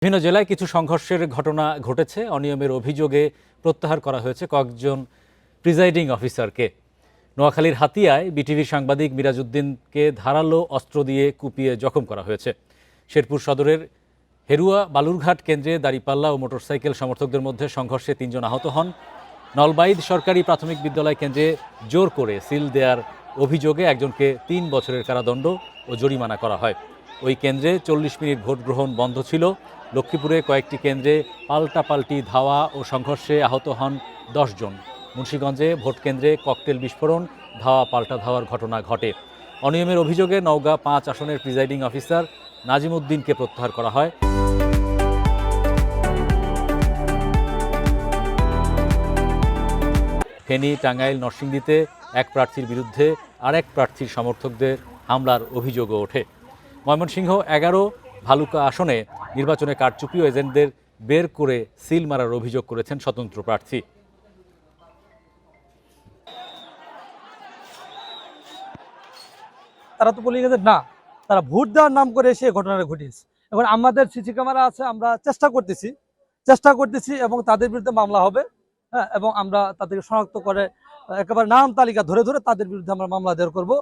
বিভিন্ন জেলায় কিছু সংঘর্ষের ঘটনা ঘটেছে। অনিয়মের অভিযোগে প্রত্যাহার করা হয়েছে কয়েকজন প্রিজাইডিং অফিসারকে। নোয়াখালীর হাতিয়ায় বিটিভির সাংবাদিক মিরাজউদ্দিনকে ধারালো অস্ত্র দিয়ে কুপিয়ে জখম করা হয়েছে। শেরপুর সদরের হেরুয়া বালুরঘাট কেন্দ্রে দাঁড়িপাল্লা ও মোটরসাইকেল সমর্থকদের মধ্যে সংঘর্ষে 3 জন আহত হন। নলবাইদ সরকারি প্রাথমিক বিদ্যালয় কেন্দ্রে জোর করে সিল দেওয়ার অভিযোগে একজনকে 3 বছরের কারাদণ্ড ও জরিমানা করা হয়। ওই কেন্দ্রে 40 মিনিট ভোট গ্রহণ বন্ধ ছিল। লক্ষ্মীপুরে কয়েকটি কেন্দ্রে পাল্টাপাল্টি ধাওয়া ও সংঘর্ষে আহত হন 10 জন। মুন্সিগঞ্জে ভোট কেন্দ্রে ককটেল বিস্ফোরণ, ধাওয়া পাল্টা ধাওয়ার ঘটনা ঘটে। অনিয়মের অভিযোগে নওগাঁ 5 আসনের প্রিজাইডিং অফিসার নাজিম উদ্দিনকে প্রত্যাহার করা হয়। ফেনী, টাঙ্গাইল, নরসিংদীতে এক প্রার্থীর বিরুদ্ধে আরেক প্রার্থীর সমর্থকদের হামলার অভিযোগও ওঠে। ময়মনসিংহ 11 ভালুকা আসনে নির্বাচনে কারচুপি ও এজেন্টদের বের করে সিল মারার অভিযোগ করেছেন স্বতন্ত্র প্রার্থী। তারা তো বলে গেছে না, তারা ভোট দেওয়ার নাম করে এসে ঘটনাটা ঘটিয়েছে। এখন আমাদের সিসি ক্যামেরা আছে, আমরা চেষ্টা করতেছি এবং তাদের বিরুদ্ধে মামলা হবে। হ্যাঁ, এবং আমরা তাদেরকে শনাক্ত করে একেবারে নাম তালিকা ধরে ধরে তাদের বিরুদ্ধে আমরা মামলা দায়ের করব।